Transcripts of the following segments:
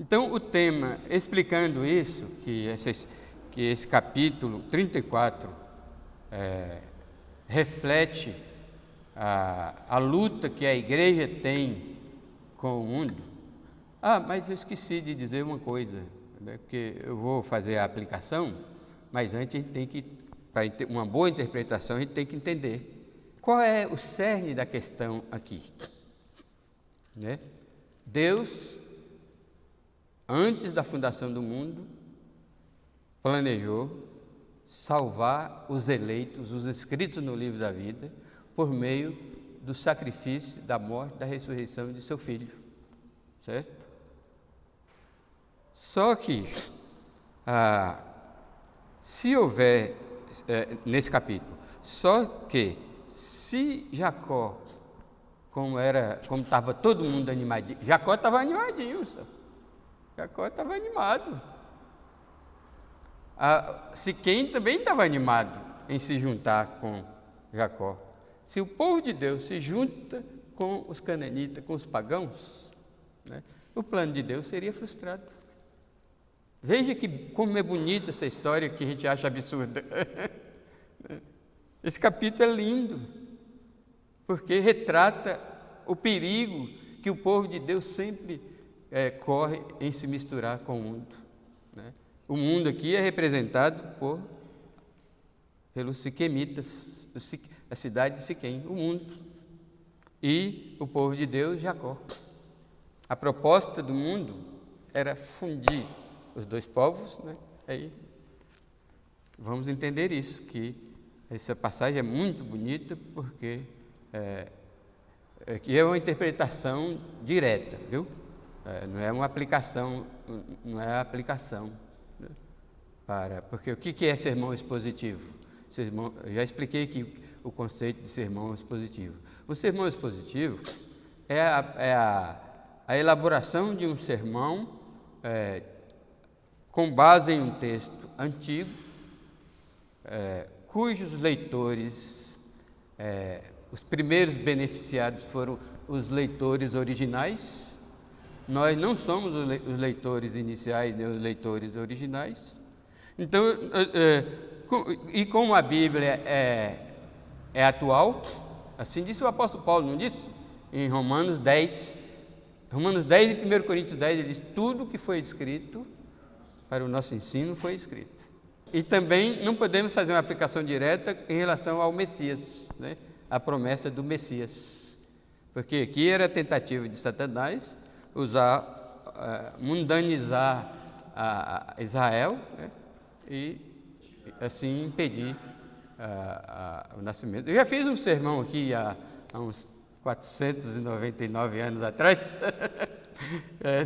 Então, o tema, explicando isso, que esse capítulo 34 reflete a luta que a igreja tem com o mundo. Mas eu esqueci de dizer uma coisa, né, porque eu vou fazer a aplicação, mas antes a gente tem que, para uma boa interpretação, a gente tem que entender qual é o cerne da questão aqui. Né? Deus, antes da fundação do mundo, planejou salvar os eleitos, os escritos no livro da vida, por meio do sacrifício, da morte, da ressurreição de seu Filho, certo? Só que, se houver, nesse capítulo, só que se Jacó, como estava todo mundo animadinho, Jacó estava animadinho, Jacó estava animado. Siquém também estava animado em se juntar com Jacó. Se o povo de Deus se junta com os cananitas, com os pagãos, né, o plano de Deus seria frustrado. Veja como é bonita essa história que a gente acha absurda. Esse capítulo é lindo, porque retrata o perigo que o povo de Deus sempre corre em se misturar com o mundo. Né? O mundo aqui é representado pelos siquemitas, a cidade de Siquém, o mundo, e o povo de Deus, Jacó. A proposta do mundo era fundir os dois povos, né? Aí vamos entender isso, que essa passagem é muito bonita, porque que é uma interpretação direta, viu? Não é uma aplicação, não é a aplicação, né? Porque o que é sermão expositivo? Eu já expliquei aqui o conceito de sermão expositivo. O sermão expositivo é a elaboração de um sermão com base em um texto antigo, cujos leitores, os primeiros beneficiados foram os leitores originais. Nós não somos os leitores iniciais, nem os leitores originais. Então, e como a Bíblia é atual, assim disse o apóstolo Paulo, não disse? Em Romanos 10 e 1 Coríntios 10, ele diz: tudo que foi escrito para o nosso ensino foi escrito. E também não podemos fazer uma aplicação direta em relação ao Messias, né? A promessa do Messias. Porque aqui era a tentativa de Satanás mundanizar Israel, né? E assim impedir o nascimento. Eu já fiz um sermão aqui há uns 499 anos atrás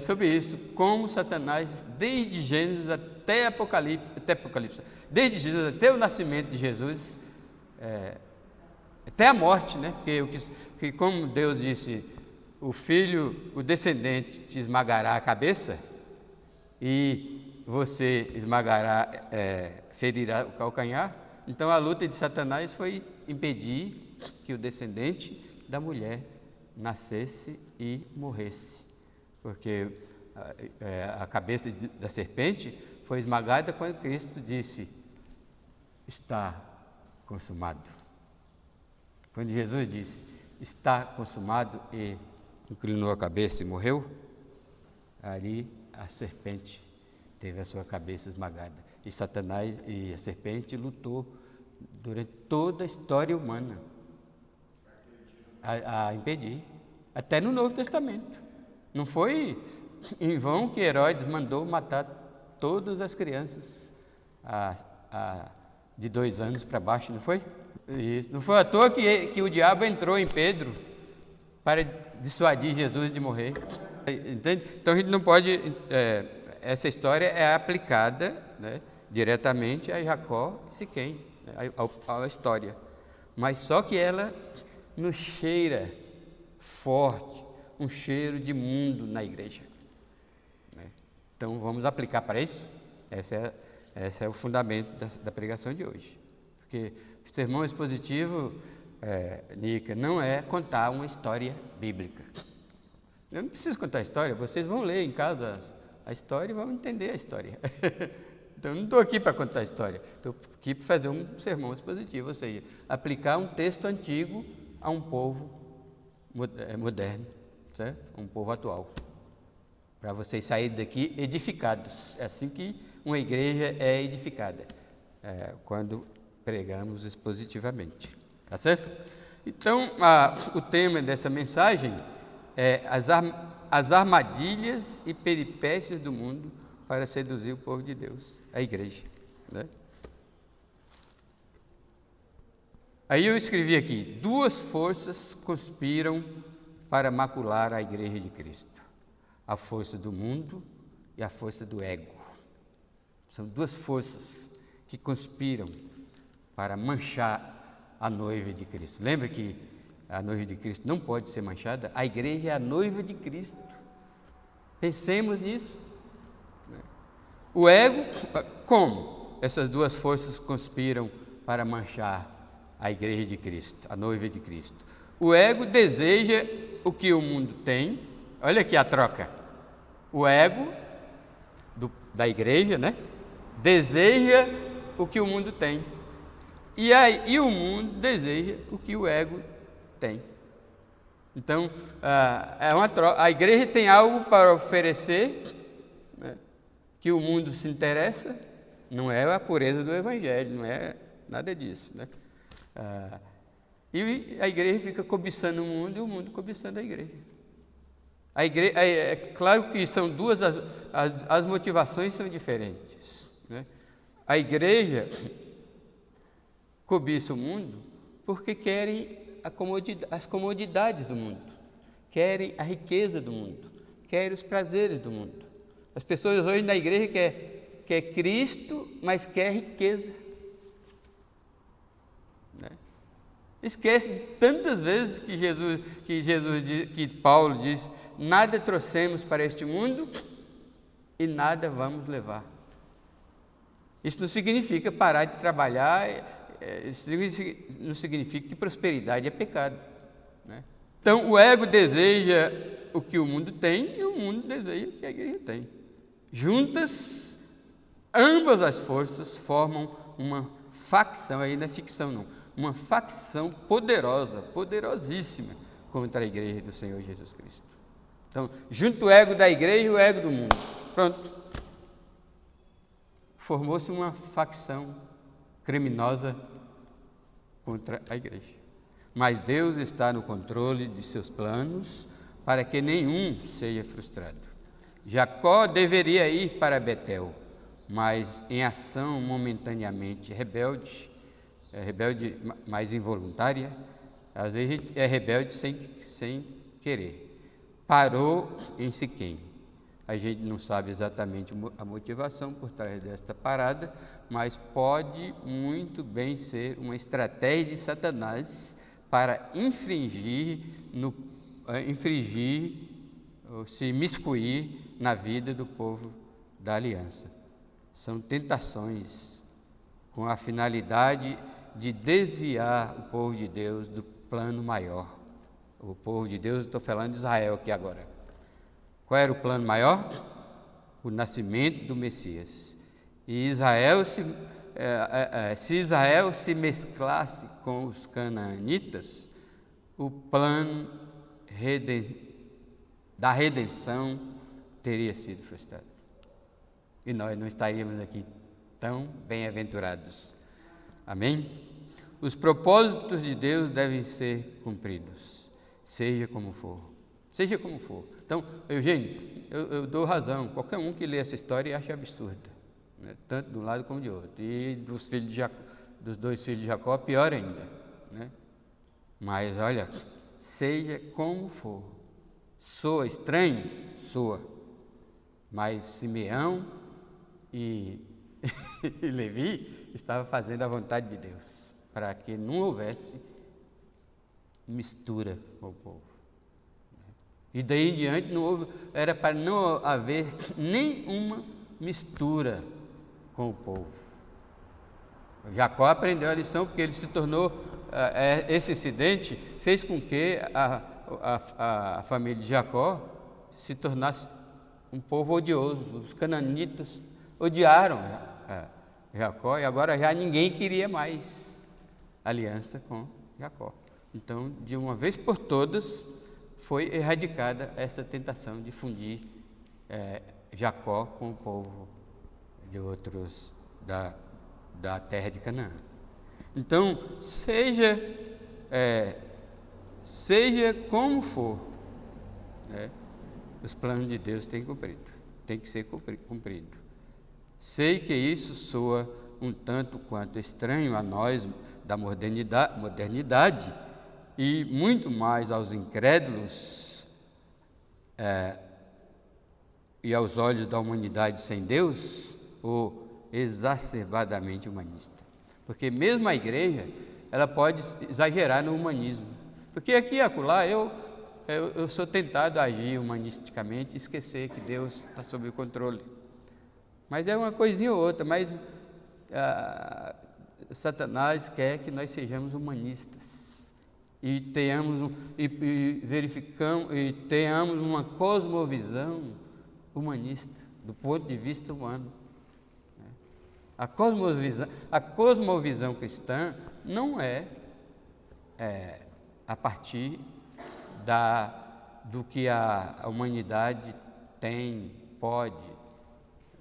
sobre isso, como Satanás, desde Gênesis até Apocalipse, desde Jesus até o nascimento de Jesus, até a morte, né? Porque como Deus disse, o descendente te esmagará a cabeça e você ferirá o calcanhar. Então a luta de Satanás foi impedir que o descendente da mulher nascesse e morresse, porque a cabeça da serpente foi esmagada quando Cristo disse: está consumado. Quando Jesus disse: está consumado, e inclinou a cabeça e morreu, ali a serpente teve a sua cabeça esmagada. E Satanás e a serpente lutou durante toda a história humana a impedir, até no Novo Testamento. Não foi em vão que Herodes mandou matar todas as crianças de 2 anos para baixo, não foi? Isso. Não foi à toa que o diabo entrou em Pedro para dissuadir Jesus de morrer. Entende? Então a gente não pode... essa história é aplicada, né, diretamente a Jacó e Siquém, né, à história. Mas só que ela nos cheira forte, um cheiro de mundo na igreja, né? Então vamos aplicar para isso. Esse é o fundamento da pregação de hoje. Porque o sermão expositivo, Nica, não é contar uma história bíblica. Eu não preciso contar a história, vocês vão ler em casa a história e vamos entender a história. Então, eu não estou aqui para contar a história, estou aqui para fazer um sermão expositivo, ou seja, aplicar um texto antigo a um povo moderno, certo? Um povo atual, para vocês saírem daqui edificados. É assim que uma igreja é edificada, quando pregamos expositivamente, tá certo? Então, o tema dessa mensagem é as armadilhas e peripécias do mundo para seduzir o povo de Deus, a igreja, né? Aí eu escrevi aqui: duas forças conspiram para macular a igreja de Cristo: a força do mundo e a força do ego. São duas forças que conspiram para manchar a noiva de Cristo. Lembra que a noiva de Cristo não pode ser manchada? A igreja é a noiva de Cristo. Pensemos nisso. O ego, como essas duas forças conspiram para manchar a igreja de Cristo, a noiva de Cristo? O ego deseja o que o mundo tem. Olha aqui a troca. O ego da igreja, né, deseja o que o mundo tem. E o mundo deseja o que o ego tem. Então, é uma troca. A igreja tem algo para oferecer, né, que o mundo se interessa. Não é a pureza do evangelho, não é nada disso, né? E a igreja fica cobiçando o mundo e o mundo cobiçando a igreja. É claro que são duas, as motivações são diferentes, né? A igreja cobiça o mundo porque querem as comodidades do mundo, querem a riqueza do mundo, querem os prazeres do mundo. As pessoas hoje na igreja quer Cristo, mas quer riqueza, né? Esquece de tantas vezes que Paulo diz: nada trouxemos para este mundo e nada vamos levar. Isso não significa parar de trabalhar, isso não significa que prosperidade é pecado, né? Então, o ego deseja o que o mundo tem e o mundo deseja o que a igreja tem. Juntas, ambas as forças formam uma facção, aí não é ficção não, uma facção poderosa, poderosíssima contra a igreja do Senhor Jesus Cristo. Então, junto o ego da igreja e o ego do mundo. Pronto. Formou-se uma facção criminosa contra a igreja. Mas Deus está no controle de seus planos para que nenhum seja frustrado. Jacó deveria ir para Betel, mas em ação momentaneamente rebelde, mais involuntária, às vezes a gente é rebelde sem querer, parou em Siquém. A gente não sabe exatamente a motivação por trás desta parada, mas pode muito bem ser uma estratégia de Satanás para infringir ou se miscuir na vida do povo da aliança. São tentações com a finalidade de desviar o povo de Deus do plano maior. O povo de Deus, estou falando de Israel aqui agora. Qual era o plano maior? O nascimento do Messias. E se Israel se mesclasse com os canaanitas, o plano da redenção teria sido frustrado. E nós não estaríamos aqui tão bem-aventurados. Amém? Os propósitos de Deus devem ser cumpridos, seja como for. Seja como for. Então, Eugênio, eu dou razão. Qualquer um que lê essa história acha absurda, né? Tanto de um lado como de outro. E dos dois filhos de Jacó, pior ainda, né? Mas olha, seja como for. Soa estranho? Soa. Mas Simeão e Levi estavam fazendo a vontade de Deus, para que não houvesse mistura com o povo. E daí em diante era para não haver nenhuma mistura com o povo. Jacó aprendeu a lição porque ele se tornou, esse incidente fez com que a família de Jacó se tornasse um povo odioso. Os cananitas odiaram Jacó, e agora já ninguém queria mais aliança com Jacó. Então, de uma vez por todas, foi erradicada essa tentação de fundir Jacó com o povo de outros da terra de Canaã. Então, seja como for, os planos de Deus têm que ser cumprido. Sei que isso soa um tanto quanto estranho a nós da modernidade e muito mais aos incrédulos e aos olhos da humanidade sem Deus, ou exacerbadamente humanista. Porque mesmo a igreja, ela pode exagerar no humanismo. Porque aqui e acolá eu sou tentado a agir humanisticamente e esquecer que Deus está sob o controle. Mas é uma coisinha ou outra, mas Satanás quer que nós sejamos humanistas e tenhamos uma cosmovisão humanista, do ponto de vista humano. A cosmovisão cristã não é a partir do que a humanidade pode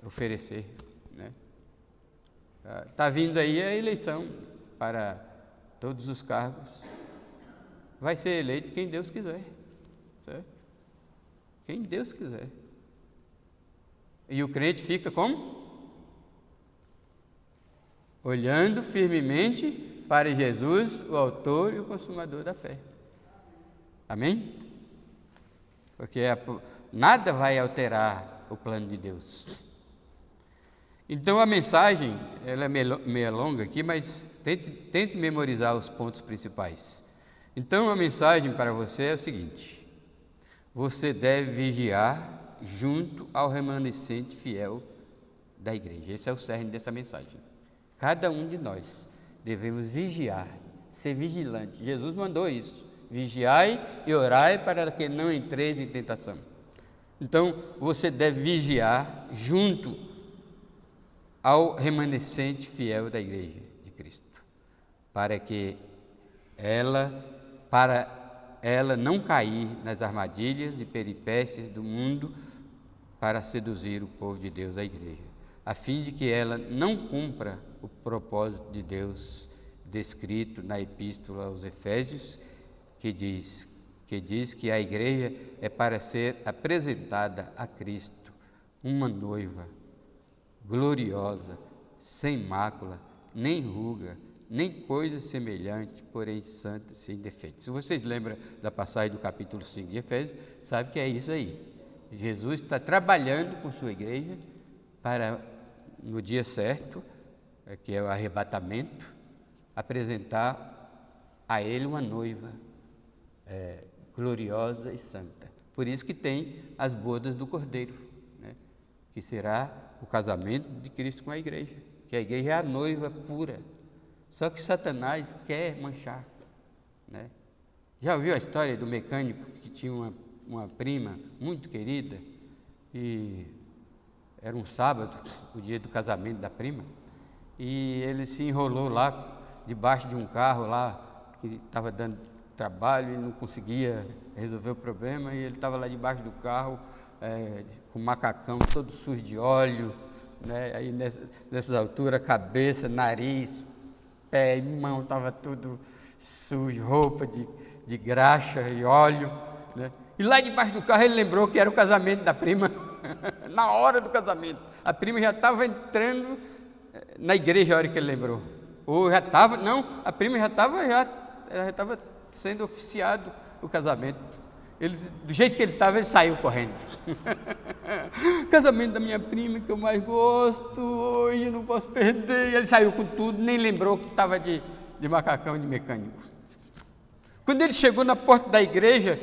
oferecer. Está vindo aí a eleição para todos os cargos. Vai ser eleito quem Deus quiser, certo? Quem Deus quiser. E o crente fica como? Olhando firmemente para Jesus, o autor e o consumador da fé. Amém? Porque nada vai alterar o plano de Deus. Então a mensagem, ela é meio longa aqui, mas tente memorizar os pontos principais. Então a mensagem para você é o seguinte: você deve vigiar junto ao remanescente fiel da igreja. Esse é o cerne dessa mensagem. Cada um de nós devemos vigiar, ser vigilante. Jesus mandou isso: vigiai e orai para que não entreis em tentação. Então você deve vigiar junto ao remanescente fiel da igreja de Cristo, para ela não cair nas armadilhas e peripécias do mundo para seduzir o povo de Deus, a igreja, a fim de que ela não cumpra o propósito de Deus descrito na epístola aos Efésios, que diz que a igreja é para ser apresentada a Cristo, uma noiva gloriosa, sem mácula, nem ruga, nem coisa semelhante, porém santa, sem defeito. Se vocês lembram da passagem do capítulo 5 de Efésios, sabe que é isso aí. Jesus está trabalhando com sua igreja para, no dia certo, que é o arrebatamento, apresentar a ele uma noiva gloriosa e santa. Por isso que tem as bodas do Cordeiro, que será o casamento de Cristo com a igreja, que a igreja é a noiva pura. Só que Satanás quer manchar. Já ouviu a história do mecânico que tinha uma prima muito querida, e era um sábado, o dia do casamento da prima, e ele se enrolou lá debaixo de um carro lá que estava dando trabalho e não conseguia resolver o problema, e ele estava lá debaixo do carro com o macacão todo sujo de óleo, aí nessas alturas, cabeça, nariz, pé e mão, estava tudo sujo, roupa de graxa e óleo, E lá debaixo do carro ele lembrou que era o casamento da prima, na hora do casamento. A prima já estava entrando na igreja a hora que ele lembrou. Ou já estava, não, a prima já estava sendo oficiado o casamento. Ele, do jeito que ele estava, ele saiu correndo. Casamento da minha prima, que eu mais gosto, hoje eu não posso perder. E ele saiu com tudo, nem lembrou que estava de macacão de mecânico. Quando ele chegou na porta da igreja,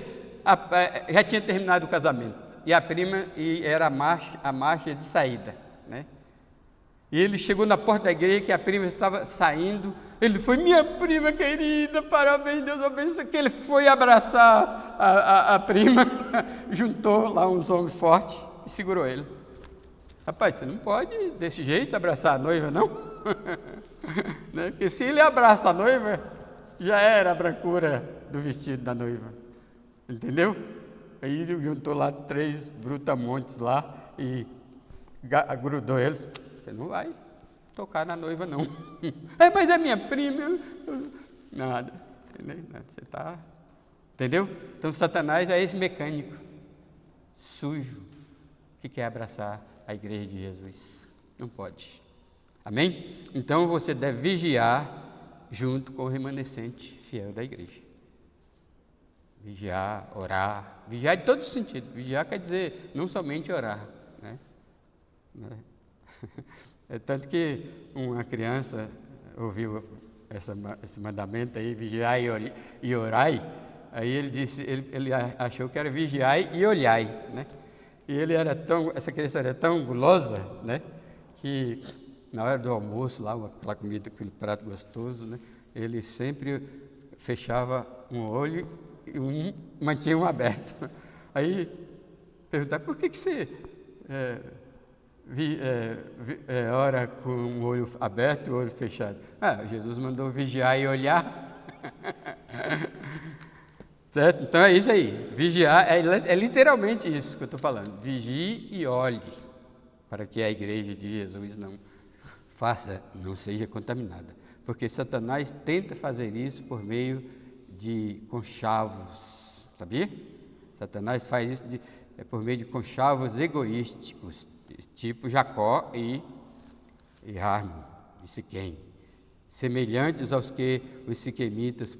já tinha terminado o casamento. E a prima, era a marcha de saída, E ele chegou na porta da igreja, que a prima estava saindo. Ele foi: minha prima querida, parabéns, Deus abençoe. Que ele foi abraçar a prima, juntou lá uns homens fortes, segurou ele. Rapaz, você não pode desse jeito abraçar a noiva, não? Né? Porque se ele abraça a noiva, já era a brancura do vestido da noiva. Entendeu? Aí juntou lá 3 brutamontes lá e grudou eles. Você não vai tocar na noiva, não. Mas é minha prima. Nada. Entendeu? Você está... Entendeu? Então, Satanás é esse mecânico sujo que quer abraçar a igreja de Jesus. Não pode. Amém? Então, você deve vigiar junto com o remanescente fiel da igreja. Vigiar, orar. Vigiar em todo sentido. Vigiar quer dizer não somente orar, né? É tanto que uma criança ouviu esse mandamento aí, vigiai e orai. Aí ele disse, ele achou que era vigiai e olhai, né? E essa criança era tão gulosa, né? Que na hora do almoço, lá, aquela comida, aquele prato gostoso, né? Ele sempre fechava um olho e mantinha um aberto. Aí perguntava, por que você ora com um olho aberto e o olho fechado? Jesus mandou vigiar e olhar. Certo? Então é isso aí. Vigiar é literalmente isso que eu estou falando. Vigie e olhe, para que a igreja de Jesus não seja contaminada. Porque Satanás tenta fazer isso por meio de conchavos, sabia? Satanás faz isso por meio de conchavos egoísticos, tipo Jacó e Harmon, e Siquém, semelhantes aos que os siquemitas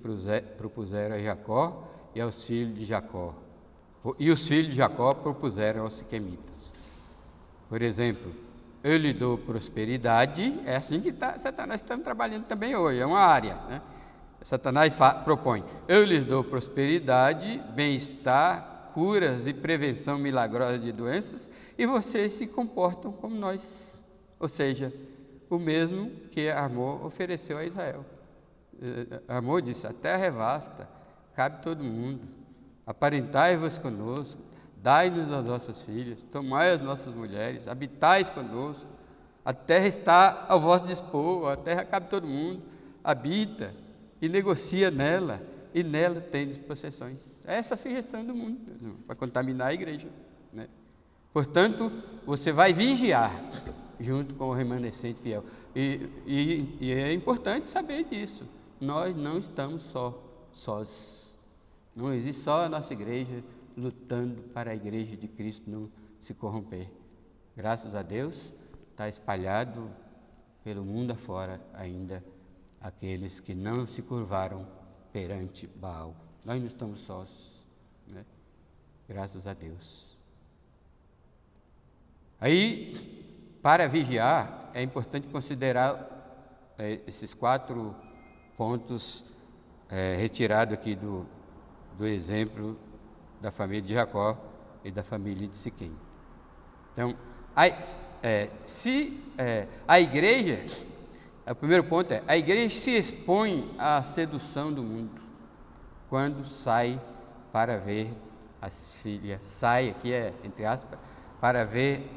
propuseram a Jacó e aos filhos de Jacó. E os filhos de Jacó propuseram aos siquemitas. Por exemplo, eu lhe dou prosperidade, é assim que Satanás está trabalhando também hoje, é uma área, né? Satanás propõe, eu lhes dou prosperidade, bem-estar, curas e prevenção milagrosa de doenças, e vocês se comportam como nós. Ou seja, o mesmo que Amor ofereceu a Israel. Amor disse, a terra é vasta, cabe todo mundo, aparentai-vos conosco, dai-nos as vossas filhas, tomai as nossas mulheres, habitais conosco, a terra está ao vosso dispor, a terra cabe todo mundo, habita e negocia nela, e nela tendes possessões. Essa é a sugestão do mundo, para contaminar a igreja, né? Portanto, você vai vigiar junto com o remanescente fiel. E é importante saber disso. Nós não estamos sós. Não existe só a nossa igreja lutando para a igreja de Cristo não se corromper. Graças a Deus, está espalhado pelo mundo afora ainda aqueles que não se curvaram perante Baal. Nós não estamos sós, né? Graças a Deus. Aí, para vigiar, é importante considerar esses 4 pontos retirados aqui do exemplo da família de Jacó e da família de Siquém. Então, a igreja, o primeiro ponto a igreja se expõe à sedução do mundo quando sai para ver as filhas, sai aqui entre aspas, para ver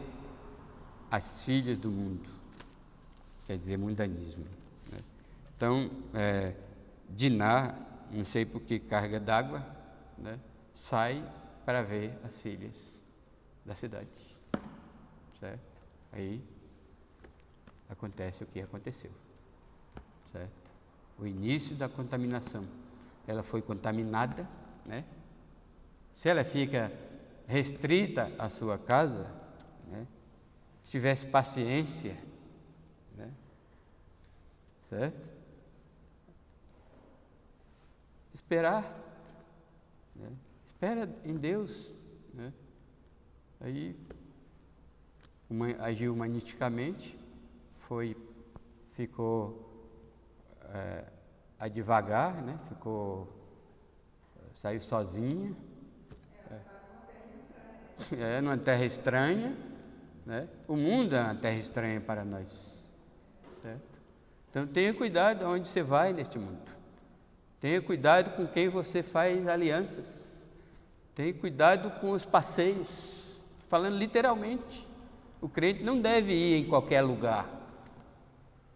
as filhas do mundo, quer dizer, mundanismo, né? Então, Diná, não sei por que carga d'água, né? Sai para ver as filhas da cidade, certo? Aí acontece o que aconteceu, certo? O início da contaminação. Ela foi contaminada, né? Se ela fica restrita à sua casa, né? Se tivesse paciência, né? Certo? Esperar, né? Espera em Deus, né? Aí agiu magneticamente, ficou a devagar, né? Saiu sozinha, numa terra estranha, né? O mundo é uma terra estranha para nós, certo? Então tenha cuidado onde você vai neste mundo, tenha cuidado com quem você faz alianças, tenha cuidado com os passeios, falando literalmente. O crente não deve ir em qualquer lugar,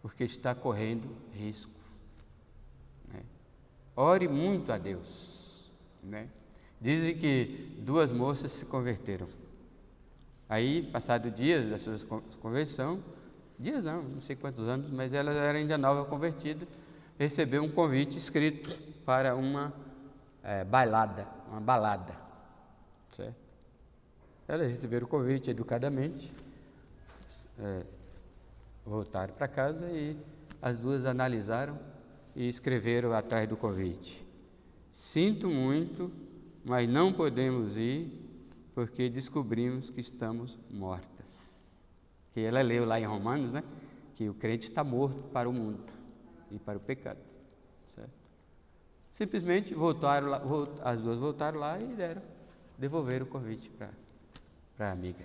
porque está correndo risco. Né? Ore muito a Deus. Né? Dizem que 2 moças se converteram. Aí, passado dias da sua conversão, dias não sei quantos anos, mas ela era ainda nova convertida, recebeu um convite escrito para uma balada, certo? Elas receberam o convite educadamente, voltaram para casa e as duas analisaram e escreveram atrás do convite: sinto muito, mas não podemos ir porque descobrimos que estamos mortas. Que ela leu lá em Romanos, né, que o crente está morto para o mundo e para o pecado, certo? Simplesmente as duas voltaram lá e devolveram o convite para a amiga.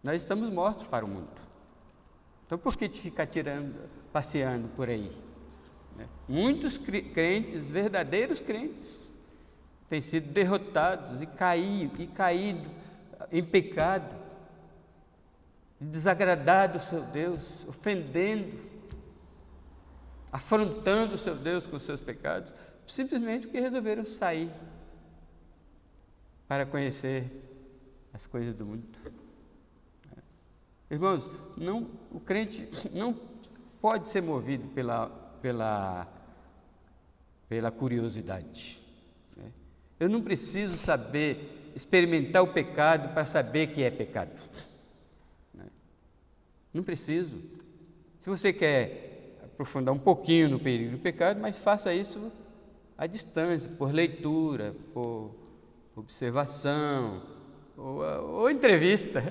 Nós estamos mortos para o mundo. Então por que te ficar passeando por aí? Né? Muitos crentes, verdadeiros crentes, têm sido derrotados e caído em pecado, desagradado o seu Deus, ofendendo, afrontando o seu Deus com os seus pecados, simplesmente porque resolveram sair para conhecer as coisas do mundo. Irmãos, o crente não pode ser movido pela curiosidade. Né? Eu não preciso experimentar o pecado para saber que é pecado. Né? Não preciso. Se você quer aprofundar um pouquinho no perigo do pecado, mas faça isso à distância, por leitura, por observação, ou entrevista.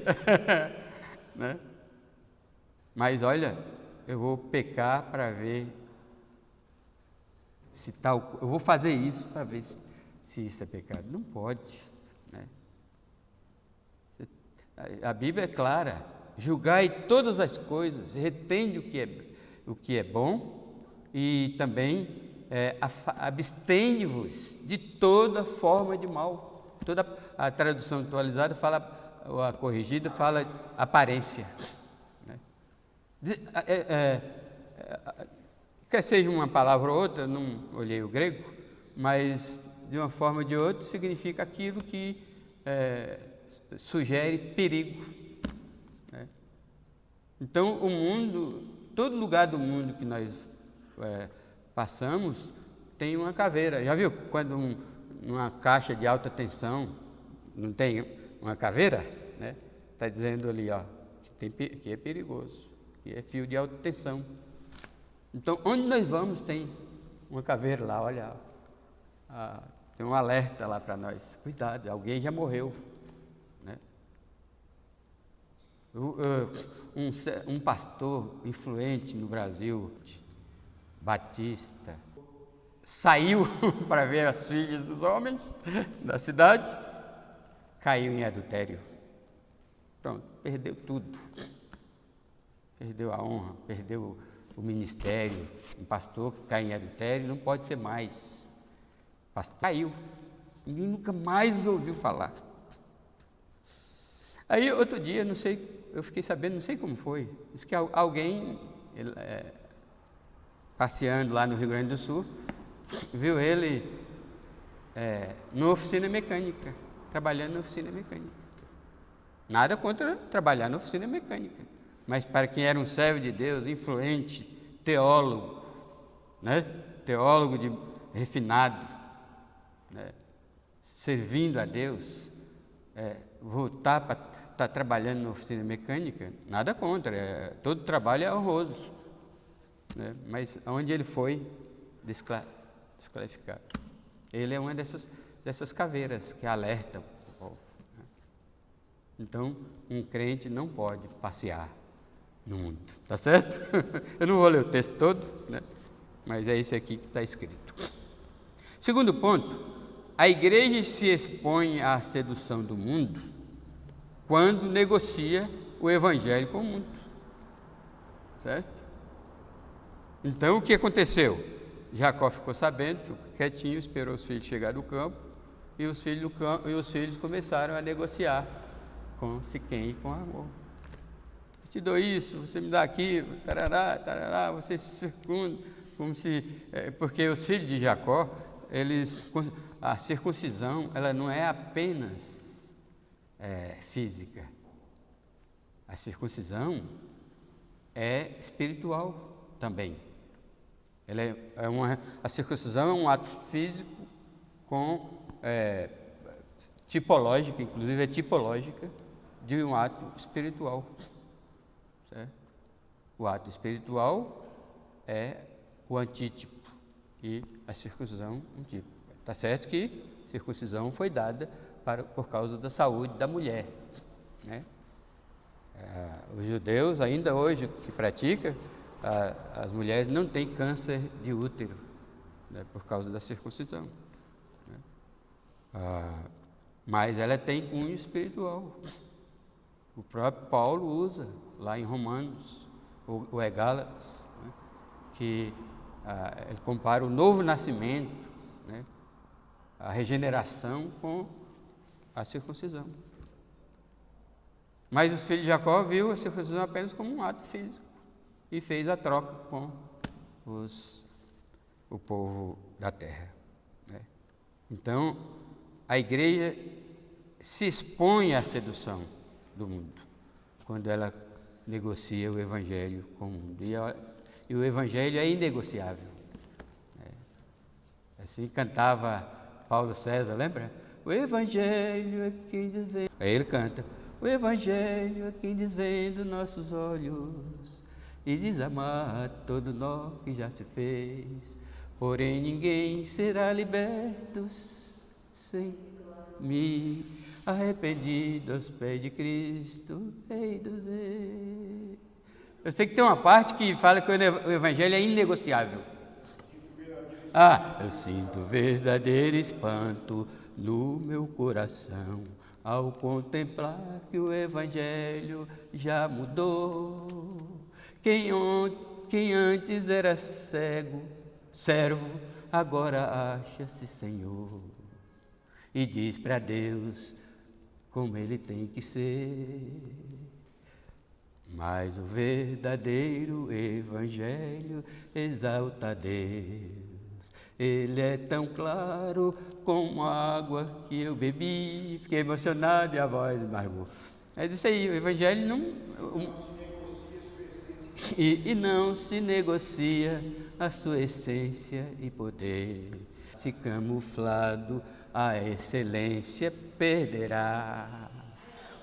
Né? Mas olha, eu vou pecar para ver se eu vou fazer isso para ver se isso é pecado. Não pode. Né? A Bíblia é clara: julgai todas as coisas, retende o que é bom e também abstende-vos de toda forma de mal. Toda a tradução atualizada fala, ou a corrigida fala aparência. Né? Quer seja uma palavra ou outra, não olhei o grego, mas de uma forma ou de outra significa aquilo que sugere perigo. Né? Então o mundo, todo lugar do mundo que nós passamos tem uma caveira. Já viu quando numa caixa de alta tensão não tem uma caveira? Né? Está dizendo ali, ó, que é perigoso, que é fio de alta tensão. Então, onde nós vamos tem uma caveira lá, olha, tem um alerta lá para nós: cuidado, alguém já morreu. Né? Um pastor influente no Brasil, Batista, saiu para ver as filhas dos homens da cidade, caiu em adultério. Pronto, perdeu tudo. Perdeu a honra, perdeu o ministério. Um pastor que cai em adultério não pode ser mais. O pastor caiu. Ninguém nunca mais ouviu falar. Aí outro dia, não sei, eu fiquei sabendo, não sei como foi, disse que alguém passeando lá no Rio Grande do Sul, viu ele numa oficina mecânica, trabalhando na oficina mecânica. Nada contra trabalhar na oficina mecânica, mas para quem era um servo de Deus, influente, teólogo, né? Teólogo refinado, né? Servindo a Deus, voltar para estar trabalhando na oficina mecânica, nada contra, todo trabalho é honroso, né? Mas onde ele foi desqualificado. Ele é uma dessas caveiras que alertam o povo. Né? Então, um crente não pode passear no mundo, tá certo? Eu não vou ler o texto todo, né? Mas é esse aqui que está escrito. Segundo ponto, a igreja se expõe à sedução do mundo quando negocia o evangelho com o mundo, certo? Então, o que aconteceu? Jacó ficou sabendo, ficou quietinho, esperou os filhos chegar do campo, e os filhos começaram a negociar com Siquém e com Hamor. Eu te dou isso, você me dá aquilo, tarará, tarará, você se circunda, como se... porque os filhos de Jacó, a circuncisão, ela não é apenas física. A circuncisão é espiritual também. A circuncisão é um ato físico tipológica, inclusive é tipológica de um ato espiritual. Certo? O ato espiritual é o antítipo e a circuncisão um tipo. Está certo que a circuncisão foi dada por causa da saúde da mulher, né? Os judeus, ainda hoje, que praticam, as mulheres não têm câncer de útero, né, por causa da circuncisão, né? Mas ela tem cunho espiritual. O próprio Paulo usa lá em Romanos, ou é Gálatas, né, que ele compara o novo nascimento, né, a regeneração com a circuncisão. Mas os filhos de Jacó viu a circuncisão apenas como um ato físico e fez a troca com o povo da terra, né? Então, a igreja se expõe à sedução do mundo quando ela negocia o evangelho com o mundo. E o evangelho é inegociável, né? Assim cantava Paulo César, lembra? O evangelho é quem desvenda. Aí ele canta: o evangelho é quem desvenda nossos olhos e desamar todo nó que já se fez. Porém ninguém será liberto sem me arrependido aos pés de Cristo, Rei dos Reis. Eu sei que tem uma parte que fala que o evangelho é inegociável. Eu sinto verdadeiro espanto no meu coração ao contemplar que o evangelho já mudou. Quem antes era servo, agora acha-se Senhor e diz para Deus como ele tem que ser. Mas o verdadeiro evangelho exalta a Deus. Ele é tão claro como a água que eu bebi. Fiquei emocionado e a voz embargou. É isso aí, o evangelho não se negocia a sua essência e poder. Se camuflado, a excelência perderá.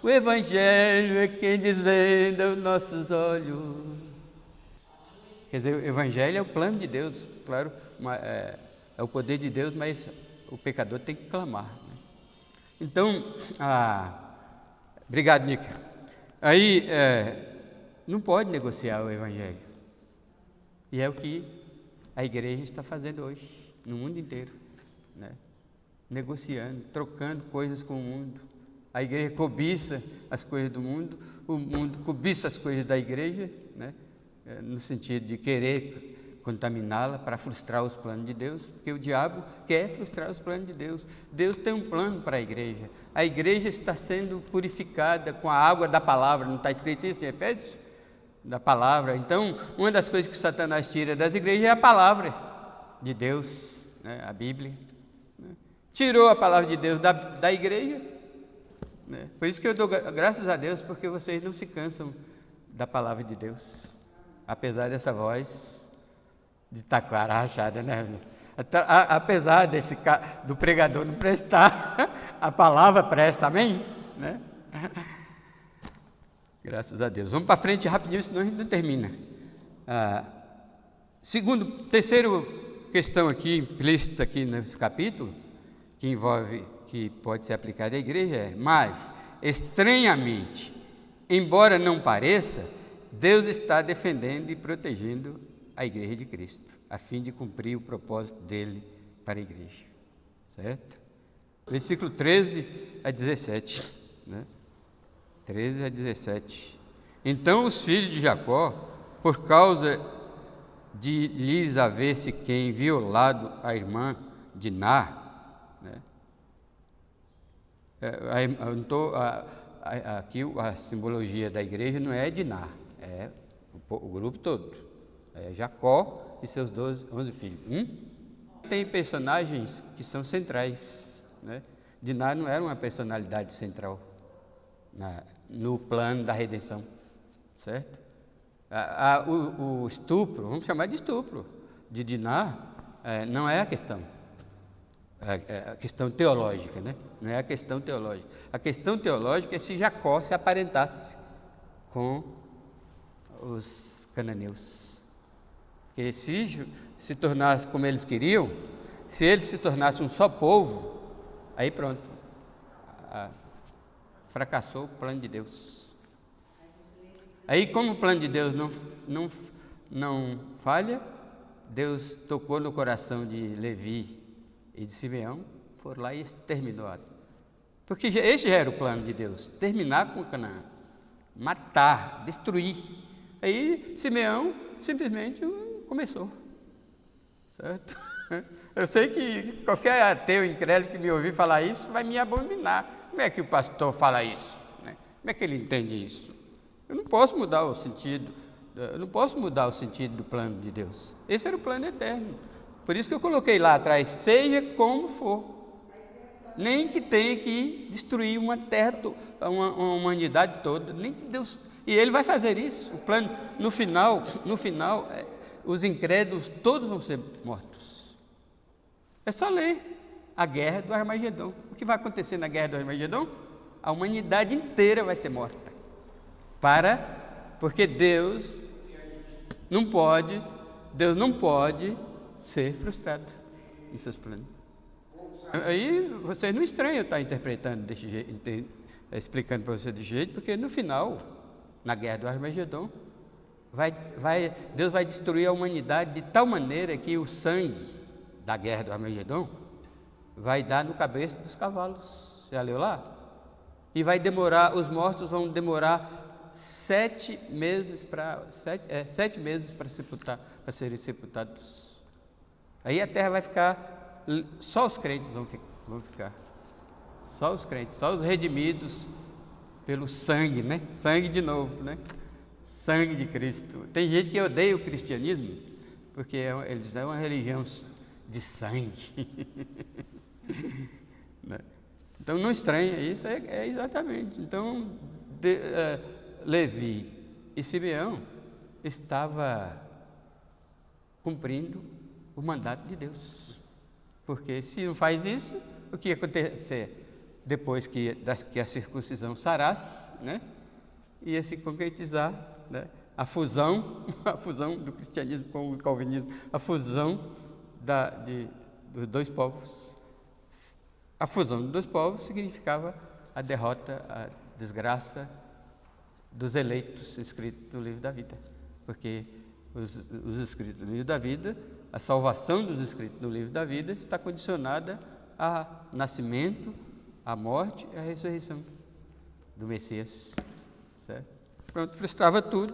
O evangelho é quem desvenda os nossos olhos. Quer dizer, o evangelho é o plano de Deus, claro, é o poder de Deus, mas o pecador tem que clamar, né? Então, obrigado, Nick. Aí, não pode negociar o evangelho. E é o que a igreja está fazendo hoje, no mundo inteiro, né? Negociando, trocando coisas com o mundo. A igreja cobiça as coisas do mundo, o mundo cobiça as coisas da igreja, né? No sentido de querer contaminá-la para frustrar os planos de Deus, porque o diabo quer frustrar os planos de Deus. Deus tem um plano para a igreja. A igreja está sendo purificada com a água da palavra, não está escrito isso em Efésios? Da palavra. Então, uma das coisas que Satanás tira das igrejas é a palavra de Deus, né? A Bíblia, né? Tirou a palavra de Deus da igreja, né? Por isso que eu dou graças a Deus, porque vocês não se cansam da palavra de Deus, apesar dessa voz de taquara rachada, né? Apesar do pregador não prestar, a palavra presta, amém? Né? Graças a Deus. Vamos para frente rapidinho, senão a gente não termina. Terceira questão aqui, implícita aqui nesse capítulo, que pode ser aplicada à igreja mas, estranhamente, embora não pareça, Deus está defendendo e protegendo a igreja de Cristo, a fim de cumprir o propósito dele para a igreja, certo? Versículo 13 a 17, né? 13 a 17. Então os filhos de Jacó, por causa de lhes haver Siquém violado a irmã de Diná, né? Aqui a simbologia da igreja não é Diná, é o grupo todo. É Jacó e seus 11 filhos. Tem personagens que são centrais, né? Diná não era uma personalidade central no plano da redenção, certo? O estupro, vamos chamar de estupro, de Diná, não é a questão. A questão teológica, né? Não é a questão teológica. A questão teológica é se Jacó se aparentasse com os cananeus. Porque se tornasse como eles queriam, se eles se tornassem um só povo, aí pronto, fracassou o plano de Deus. Aí, como o plano de Deus não falha, Deus tocou no coração de Levi e de Simeão, foram lá e exterminou. Porque esse já era o plano de Deus, terminar com Canaã, matar, destruir. Aí Simeão simplesmente começou, certo? Eu sei que qualquer ateu incrédulo que me ouvir falar isso vai me abominar. Como é que o pastor fala isso? Né? Como é que ele entende isso? Eu não posso mudar o sentido, do plano de Deus. Esse era o plano eterno. Por isso que eu coloquei lá atrás, seja como for. Nem que tenha que destruir uma terra, uma humanidade toda, nem que Deus... E Ele vai fazer isso. O plano, no final, os incrédulos todos vão ser mortos. É só ler a guerra do Armagedon. O que vai acontecer na guerra do Armagedon? A humanidade inteira vai ser morta. Porque Deus não pode ser frustrado em seus planos. Aí vocês não estranham estar interpretando desse jeito, explicando para você desse jeito, porque no final, na guerra do Armagedon, Deus vai destruir a humanidade de tal maneira que o sangue da guerra do Armagedon vai dar no cabeça dos cavalos. Já leu lá? E os mortos vão demorar 7 meses para serem sepultados. Aí a terra vai ficar, só os crentes vão ficar. Só os crentes, só os redimidos pelo sangue, né? Sangue de novo, né? Sangue de Cristo. Tem gente que odeia o cristianismo, porque eles é uma religião de sangue. Então não estranha, isso é exatamente. Então Levi e Simeão estava cumprindo o mandato de Deus. Porque se não faz isso, o que ia acontecer? Depois que a circuncisão sarasse, né? Ia se concretizar, né? a fusão do cristianismo com o calvinismo, a fusão dos dois povos. A fusão dos dois povos significava a derrota, a desgraça dos eleitos escritos no livro da vida. Porque os escritos no livro da vida, a salvação dos escritos no livro da vida está condicionada ao nascimento, à morte e à ressurreição do Messias. Certo? Pronto, frustrava tudo.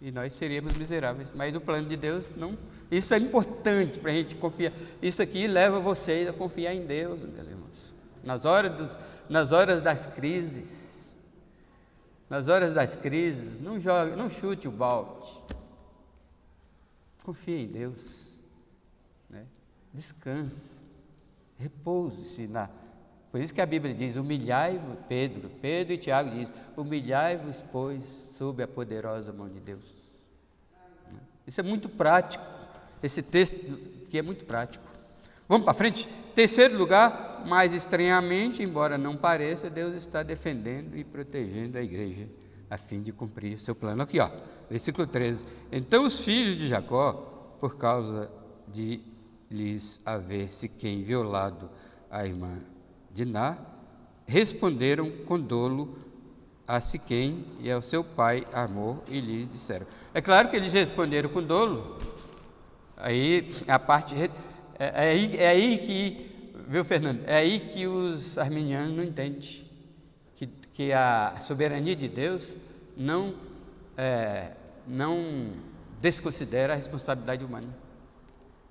E nós seríamos miseráveis. Mas o plano de Deus não. Isso é importante para a gente confiar. Isso aqui leva vocês a confiar em Deus, meus irmãos. Nas horas das crises. Nas horas das crises, não chute o balde. Confie em Deus. Né? Descanse. Repouse-se na. Por isso que a Bíblia diz, humilhai-vos, Pedro e Tiago diz, humilhai-vos, pois, sob a poderosa mão de Deus. Isso é muito prático, esse texto aqui é muito prático. Vamos para frente? Terceiro lugar, mais estranhamente, embora não pareça, Deus está defendendo e protegendo a igreja, a fim de cumprir o seu plano. Aqui, versículo 13. Então os filhos de Jacó, por causa de lhes haver Siquém violado a irmã Diná, responderam com dolo a Siquém e ao seu pai Hamor e lhes disseram. É claro que eles responderam com dolo. Aí a parte é aí que, viu, Fernando? É aí que os arminianos não entendem que a soberania de Deus não desconsidera a responsabilidade humana.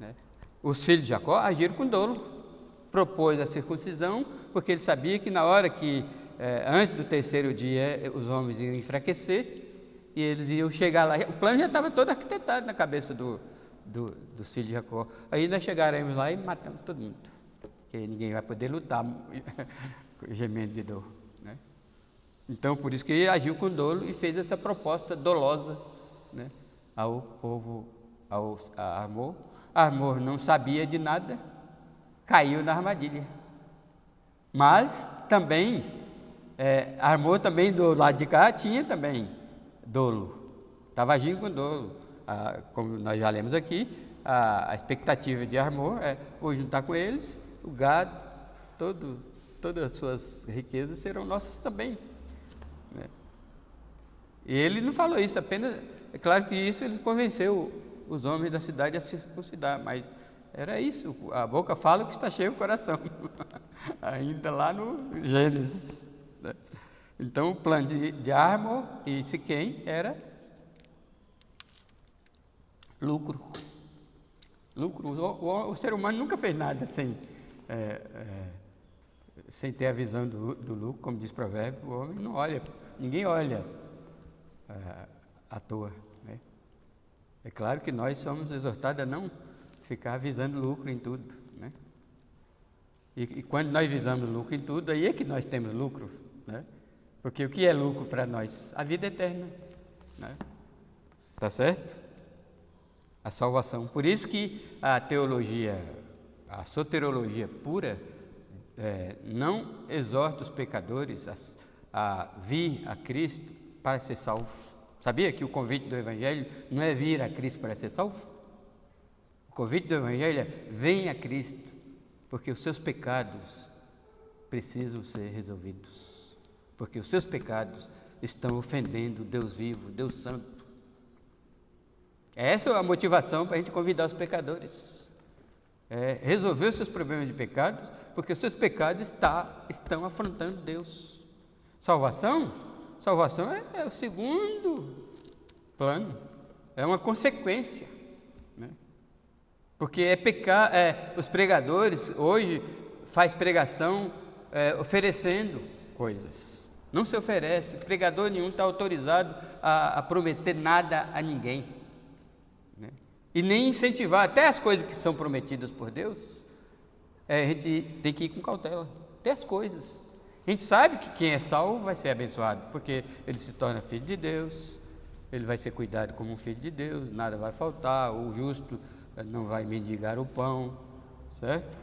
Né? Os filhos de Jacó agiram com dolo. propôs a circuncisão, porque ele sabia que na hora que, antes do terceiro dia, os homens iam enfraquecer e eles iam chegar lá. O plano já estava todo arquitetado na cabeça dos filhos de Jacó. Aí nós chegaremos lá e matamos todo mundo, porque ninguém vai poder lutar gemendo de dor, né? Então, por isso que ele agiu com dolo e fez essa proposta dolosa, né, ao povo, a Armor. Armor não sabia de nada, caiu na armadilha. Mas também, Armor também do lado de cá tinha também dolo, estava agindo com dolo. Como nós já lemos aqui, a expectativa de Armor é ou juntar com eles, o gado, todas as suas riquezas serão nossas também, né? E ele não falou isso, apenas, é claro que isso ele convenceu os homens da cidade a circuncidar, mas era isso, a boca fala o que está cheio o coração, ainda lá no Gênesis, né? Então o plano de Armor e Siquém era lucro. O ser humano nunca fez nada sem ter a visão do lucro, como diz o provérbio. O homem não olha, ninguém olha à toa, né? É claro que nós somos exortados a não ficar visando lucro em tudo, né? E quando nós visamos lucro em tudo, aí é que nós temos lucro, né? Porque o que é lucro para nós? A vida eterna, né? Tá certo? A salvação. Por isso que a teologia, a soteriologia pura, não exorta os pecadores a vir a Cristo para ser salvo. Sabia que o convite do Evangelho não é vir a Cristo para ser salvo? O convite do Evangelho é: vem a Cristo, porque os seus pecados precisam ser resolvidos, porque os seus pecados estão ofendendo Deus vivo, Deus santo. Essa é a motivação para a gente convidar os pecadores. Resolver os seus problemas de pecados, porque os seus pecados estão afrontando Deus. Salvação é o segundo plano, é uma consequência, né? Porque os pregadores hoje faz pregação oferecendo coisas. Não se oferece, pregador nenhum está autorizado a prometer nada a ninguém, né? E nem incentivar, até as coisas que são prometidas por Deus, a gente tem que ir com cautela, até as coisas. A gente sabe que quem é salvo vai ser abençoado, porque ele se torna filho de Deus, ele vai ser cuidado como um filho de Deus, nada vai faltar, o justo não vai mendigar o pão, certo?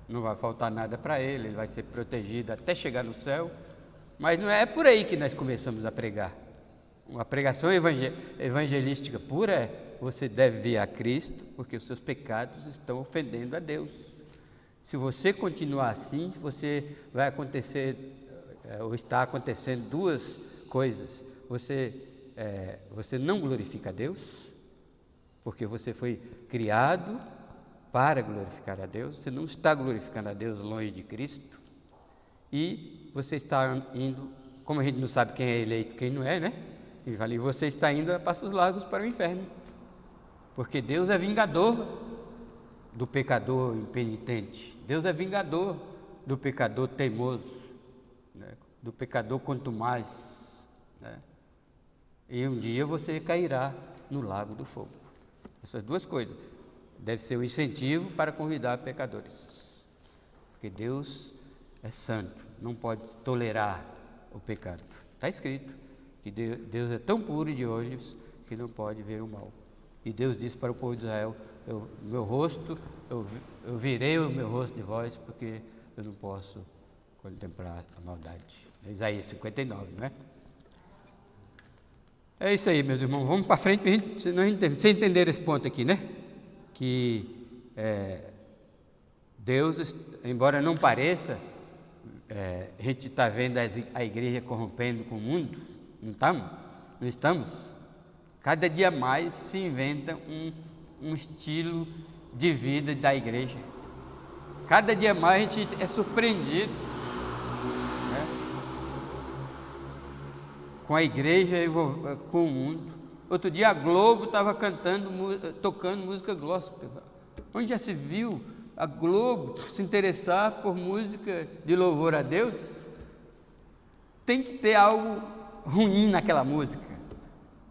Não vai faltar nada para ele, ele vai ser protegido até chegar no céu. Mas não é por aí que nós começamos a pregar. Uma pregação evangelística pura é: você deve vir a Cristo, porque os seus pecados estão ofendendo a Deus. Se você continuar assim, vai acontecer, ou está acontecendo duas coisas. Você não glorifica a Deus, porque você foi criado para glorificar a Deus. Você não está glorificando a Deus longe de Cristo. E você está indo, como a gente não sabe quem é eleito e quem não é, né? Ele fala: e você está indo a passos largos para o inferno, porque Deus é vingador do pecador impenitente. Deus é vingador do pecador teimoso, né? Do pecador contumaz, né? E um dia você cairá no lago do fogo. Essas duas coisas deve ser um incentivo para convidar pecadores, porque Deus é santo, não pode tolerar o pecado. Está escrito que Deus é tão puro de olhos que não pode ver o mal. E Deus disse para o povo de Israel: eu virei o meu rosto de vós, porque eu não posso contemplar a maldade. Isaías 59, não é? É isso aí, meus irmãos. Vamos para frente, você entender esse ponto aqui, né? Que Deus, embora não pareça, a gente está vendo a igreja corrompendo com o mundo. Não estamos? Cada dia mais se inventa um estilo de vida da igreja. Cada dia mais a gente é surpreendido, né, com a igreja, com o mundo. Outro dia a Globo estava tocando música gospel. Onde já se viu a Globo se interessar por música de louvor a Deus, tem que ter algo ruim naquela música.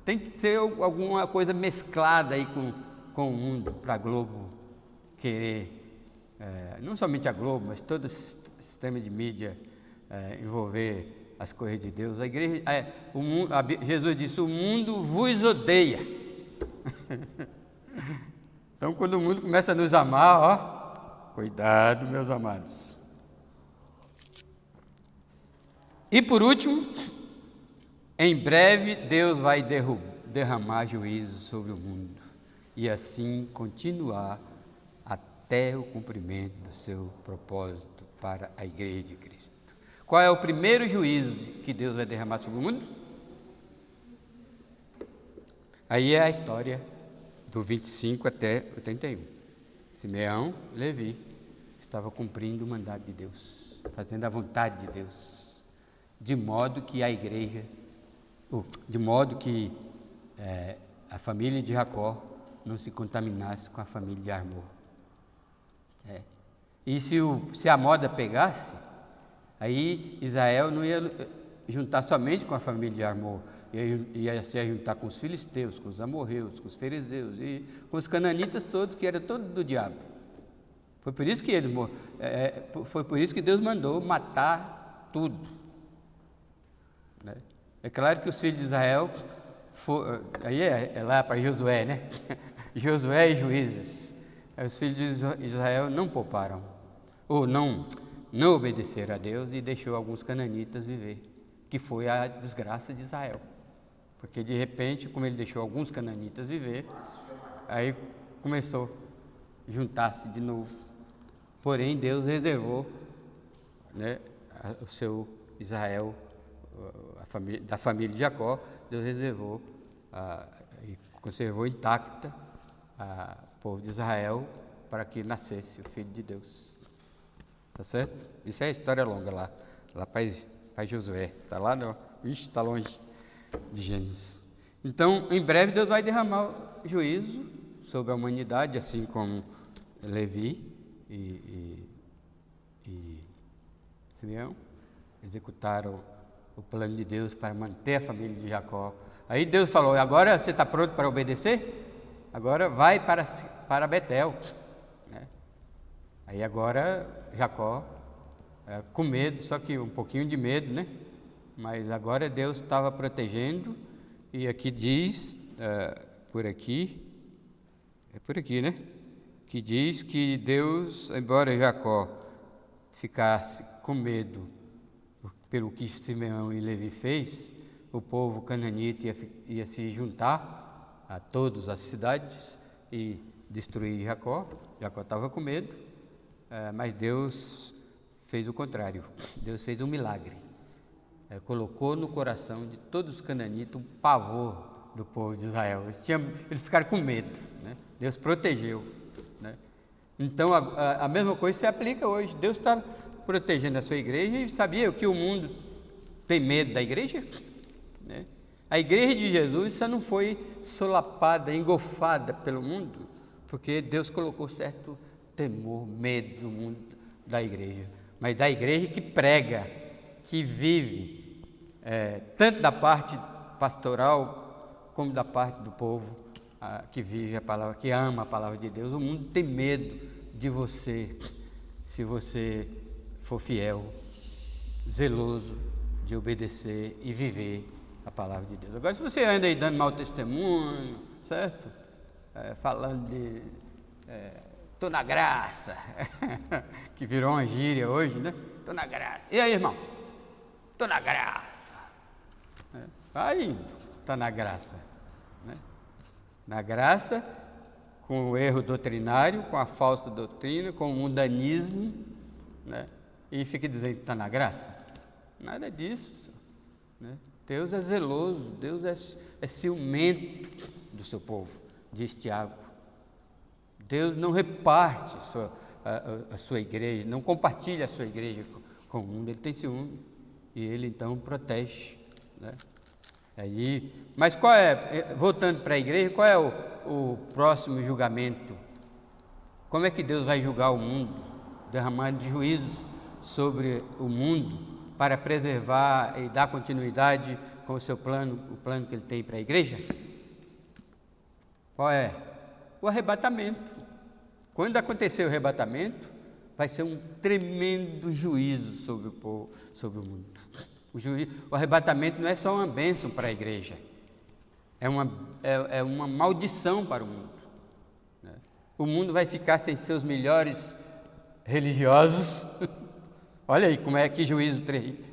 Tem que ter alguma coisa mesclada aí com o mundo, para a Globo querer, não somente a Globo, mas todo o sistema de mídia envolver as coisas de Deus. A igreja, Jesus disse: o mundo vos odeia. Então, quando o mundo começa a nos amar, ó, cuidado, meus amados. E por último, em breve Deus vai derramar juízo sobre o mundo e assim continuar até o cumprimento do seu propósito para a igreja de Cristo. Qual é o primeiro juízo que Deus vai derramar sobre o mundo? Aí é a história do 25 até o 31. Simeão, Levi, estava cumprindo o mandato de Deus, fazendo a vontade de Deus, de modo que a igreja, a família de Jacó não se contaminasse com a família de Armor. E se a moda pegasse, aí Israel não ia juntar somente com a família de Armor, ia se juntar com os filisteus, com os amorreus, com os fariseus e com os cananitas todos, que era todo do diabo. Foi por isso que Deus mandou matar tudo. É claro que os filhos de Israel, aí é lá para Josué, né? Josué e Juízes. Os filhos de Israel não pouparam, ou não obedeceram a Deus e deixou alguns cananitas viver, que foi a desgraça de Israel. Porque de repente, como ele deixou alguns cananitas viver, aí começou a juntar-se de novo. Porém, Deus reservou, né, o seu Israel, da família de Jacó, Deus reservou e conservou intacta o povo de Israel para que nascesse o Filho de Deus. Tá certo? Isso é história longa lá para Josué. Está lá, não? Ixi, está longe de Gênesis. Então, em breve, Deus vai derramar juízo sobre a humanidade, assim como Levi e Simeão executaram o plano de Deus para manter a família de Jacó. Aí Deus falou: agora você está pronto para obedecer? Agora vai para Betel. Aí agora Jacó, com medo, só que um pouquinho de medo, né? Mas agora Deus estava protegendo, e aqui diz, por aqui, né? Que diz que Deus, embora Jacó ficasse com medo pelo que Simeão e Levi fez, o povo cananita ia se juntar a todas as cidades e destruir Jacó. Jacó estava com medo, mas Deus fez o contrário. Deus fez um milagre. Colocou no coração de todos os cananitas o pavor do povo de Israel. Eles ficaram com medo, né? Deus protegeu, né? Então, a mesma coisa se aplica hoje. Deus está protegendo a sua igreja e sabia que o mundo tem medo da igreja, né? A igreja de Jesus só não foi solapada, engolfada pelo mundo, porque Deus colocou certo temor, medo no mundo da igreja, mas da igreja que prega, que vive, tanto da parte pastoral como da parte do povo que vive a palavra, que ama a palavra de Deus. O mundo tem medo de você, se você for fiel, zeloso de obedecer e viver a palavra de Deus. Agora, se você anda aí dando mau testemunho, certo? Falando de tô na graça, que virou uma gíria hoje, né? Tô na graça. E aí, irmão? Tô na graça. Aí, tá na graça, né? Na graça, com o erro doutrinário, com a falsa doutrina, com o mundanismo, né? E fica dizendo que está na graça. Nada disso, né? Deus é zeloso, Deus é ciumento do seu povo, diz Tiago. Deus não reparte a sua igreja, não compartilha a sua igreja com o mundo, ele tem ciúme e ele então protege, né? Mas voltando para a igreja, qual é o próximo julgamento Como é que Deus vai julgar o mundo, derramando juízos sobre o mundo para preservar e dar continuidade com o seu plano, o plano que ele tem para a igreja? Qual é? O arrebatamento. Quando acontecer o arrebatamento, vai ser um tremendo juízo sobre o povo, sobre o mundo. O arrebatamento não é só uma bênção para a igreja, é uma maldição para o mundo. O mundo vai ficar sem seus melhores religiosos. Olha aí como é que juízo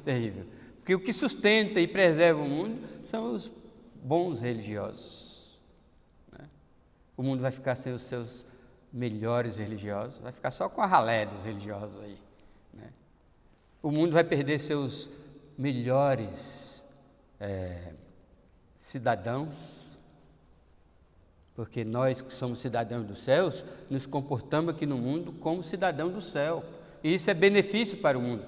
terrível. Porque o que sustenta e preserva o mundo são os bons religiosos. O mundo vai ficar sem os seus melhores religiosos, vai ficar só com a ralé dos religiosos aí. O mundo vai perder seus melhores cidadãos, porque nós que somos cidadãos dos céus, nos comportamos aqui no mundo como cidadão do céu, e isso é benefício para o mundo.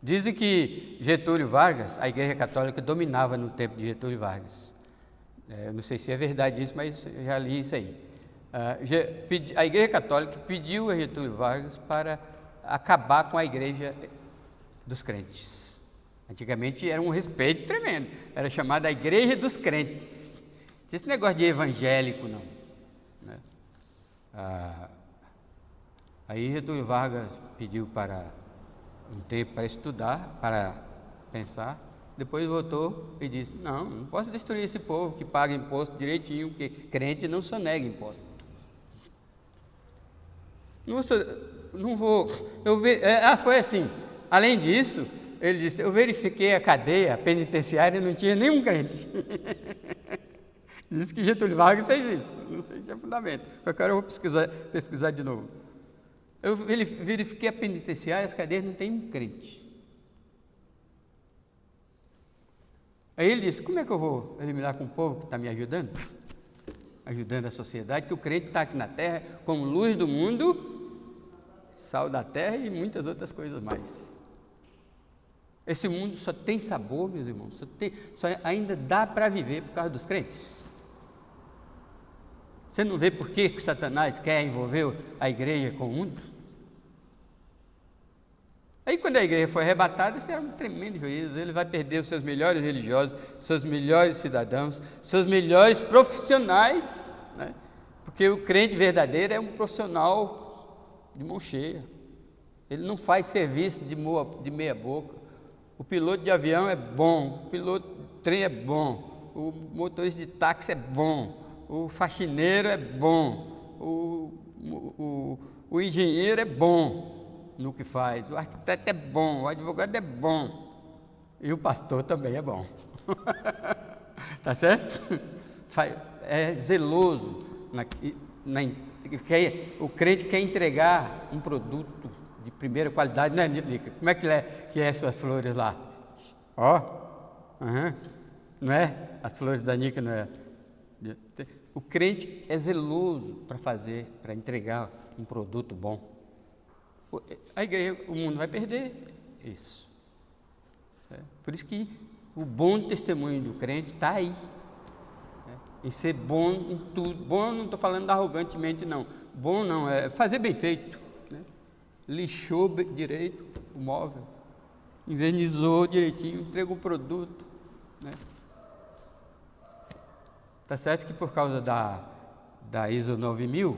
Dizem que Getúlio Vargas, a Igreja Católica dominava no tempo de Getúlio Vargas. Eu não sei se é verdade isso, mas já li isso aí. A Igreja Católica pediu a Getúlio Vargas para acabar com a Igreja dos crentes. Antigamente era um respeito tremendo, era chamada a Igreja dos Crentes. Não tinha esse negócio de evangélico, não. Aí Getúlio Vargas pediu para um tempo para estudar, para pensar, depois voltou e disse: não posso destruir esse povo que paga imposto direitinho, porque crente não sonega imposto. Não vou. Foi assim. Além disso, ele disse: eu verifiquei a cadeia penitenciária e não tinha nenhum crente. Diz que Getúlio Vargas fez isso. Não sei se é fundamento. Qualquer hora eu vou pesquisar de novo. Eu verifiquei a penitenciária, as cadeias não tem um crente. Aí ele disse: como é que eu vou eliminar com o povo que está me ajudando? Ajudando a sociedade, que o crente está aqui na terra como luz do mundo, sal da terra e muitas outras coisas mais. Esse mundo só tem sabor, meus irmãos, só ainda dá para viver por causa dos crentes. Você não vê por que Satanás quer envolver a igreja com o mundo? Aí quando a igreja foi arrebatada, isso era um tremendo juízo. Ele vai perder os seus melhores religiosos, seus melhores cidadãos, seus melhores profissionais, porque o crente verdadeiro é um profissional de mão cheia. Ele não faz serviço de meia boca. O piloto de avião é bom, o piloto de trem é bom, o motorista de táxi é bom, o faxineiro é bom, o engenheiro é bom no que faz, o arquiteto é bom, o advogado é bom, e o pastor também é bom. Tá certo? É zeloso, o crente quer entregar um produto de primeira qualidade, né, Nica? Como é que é suas flores lá? Não é? As flores da Nica não é? O crente é zeloso para entregar um produto bom. A igreja, o mundo vai perder isso. Certo? Por isso que o bom testemunho do crente está aí. Em ser bom em tudo. Bom, não estou falando arrogantemente, não. Bom não, é fazer bem feito. Lixou direito o móvel, invernizou direitinho, entregou o produto. Tá certo que por causa da ISO 9000,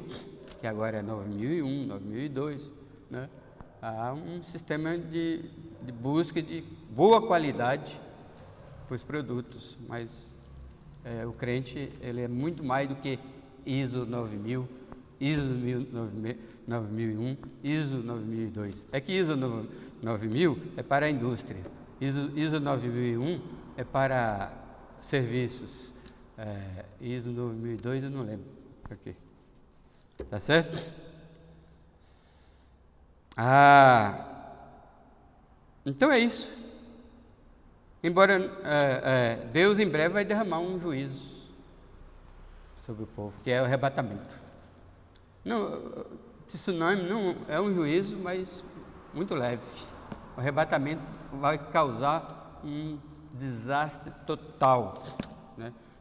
que agora é 9001, 9002, há um sistema de busca de boa qualidade para os produtos, mas o crente ele é muito mais do que ISO 9000, ISO 9001, ISO 9002. É que ISO 9000 é para a indústria, ISO 9001 é para serviços, ISO 9002 eu não lembro para quê. Tá certo? Então é isso. Embora Deus em breve vai derramar um juízo sobre o povo, que é o arrebatamento. Não, tsunami não é um juízo, mas muito leve. O arrebatamento vai causar um desastre total.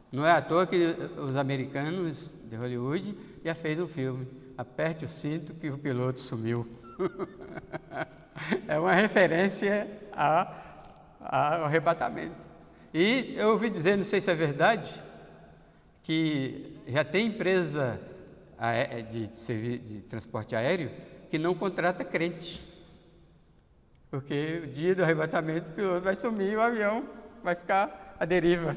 Não é à toa que os americanos de Hollywood já fez um filme, aperte o cinto que o piloto sumiu. É uma referência ao arrebatamento. E eu ouvi dizer, não sei se é verdade, que já tem empresa de transporte aéreo que não contrata crente. Porque o dia do arrebatamento o piloto vai sumir e o avião vai ficar à deriva.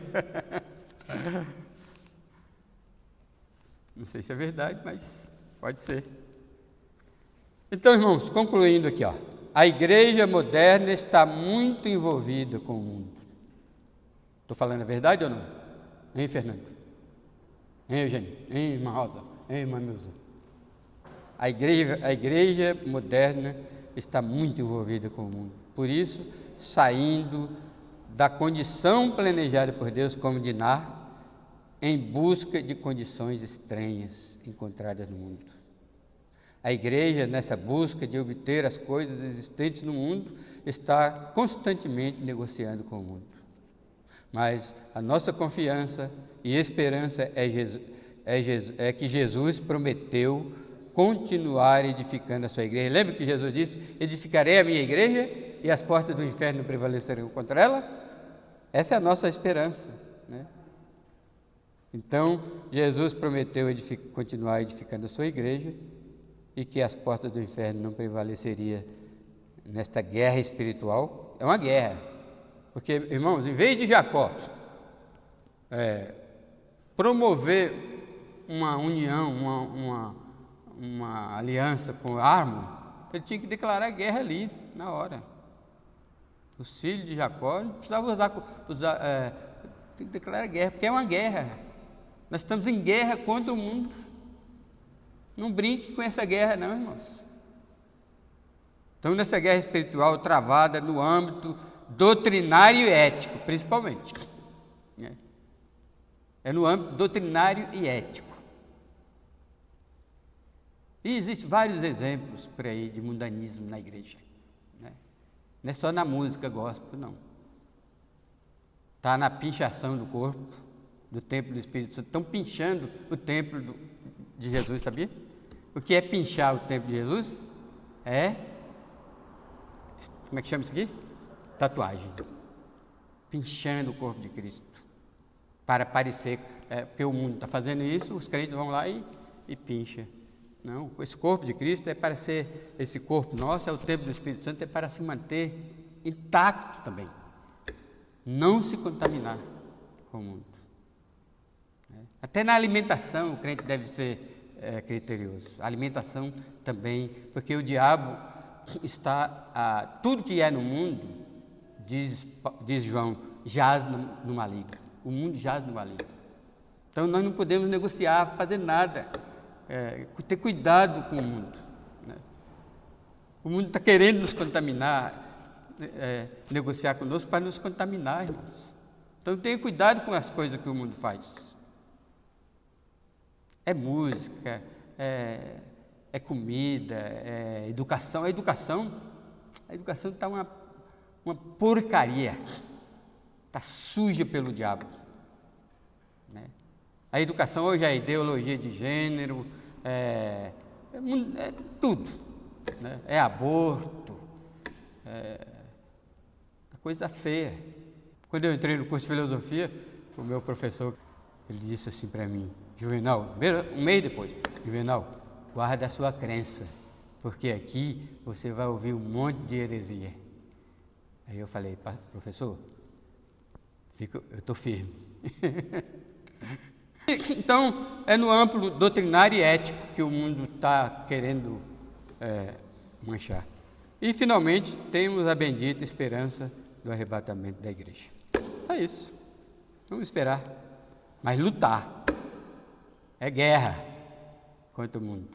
Não sei se é verdade, mas pode ser. Então, irmãos, concluindo aqui, a igreja moderna está muito envolvida com o mundo. Estou falando a verdade ou não? Hein, Fernando? Hein, Eugênio? Hein, irmã Rosa? Hein, irmã Milza? A igreja moderna está muito envolvida com o mundo. Por isso, saindo da condição planejada por Deus como de Nar, em busca de condições estranhas encontradas no mundo. A igreja, nessa busca de obter as coisas existentes no mundo, está constantemente negociando com o mundo. Mas a nossa confiança e esperança é que Jesus prometeu continuar edificando a sua igreja. Lembra que Jesus disse: edificarei a minha igreja e as portas do inferno não prevalecerão contra ela? Essa é a nossa esperança, né? Então, Jesus prometeu continuar edificando a sua igreja e que as portas do inferno não prevaleceriam nesta guerra espiritual. É uma guerra, porque, irmãos, em vez de Jacó promover uma união, uma aliança com Armon, ele tinha que declarar guerra ali, na hora. Os filhos de Jacó não precisavam tem que declarar guerra, porque é uma guerra. Nós estamos em guerra contra o mundo. Não brinque com essa guerra, não, irmãos. Estamos nessa guerra espiritual travada no âmbito doutrinário e ético, principalmente. É no âmbito doutrinário e ético. E existem vários exemplos por aí de mundanismo na igreja. Não é só na música gospel, não. Está na pinchação do corpo, do templo do Espírito Santo. Estão pinchando o templo de Jesus, sabia? O que é pinchar o templo de Jesus? Como é que chama isso aqui? Tatuagem. Pinchando o corpo de Cristo. Para parecer, porque o mundo está fazendo isso, os crentes vão lá e pincha. Não, esse corpo de Cristo é para ser, esse corpo nosso, é o templo do Espírito Santo, é para se manter intacto também. Não se contaminar com o mundo. Até na alimentação o crente deve ser criterioso. A alimentação também, porque o diabo está, tudo que é no mundo, diz João, jaz no maligno. O mundo jaz no maligno. Então nós não podemos negociar, fazer nada. Ter cuidado com o mundo. O mundo está querendo nos contaminar, negociar conosco para nos contaminar, irmãos. Então tenha cuidado com as coisas que o mundo faz. É música, é comida, é educação. A educação está uma porcaria. Está suja pelo diabo. A educação hoje é ideologia de gênero, é tudo, né? É aborto, coisa feia. Quando eu entrei no curso de filosofia, o meu professor, ele disse assim para mim: Juvenal, um mês depois, Juvenal, guarda a sua crença, porque aqui você vai ouvir um monte de heresia. Aí eu falei: professor, eu estou firme. Então, é no amplo doutrinário e ético que o mundo está querendo manchar. E, finalmente, temos a bendita esperança do arrebatamento da igreja. Só isso. Vamos esperar. Mas lutar. É guerra contra o mundo.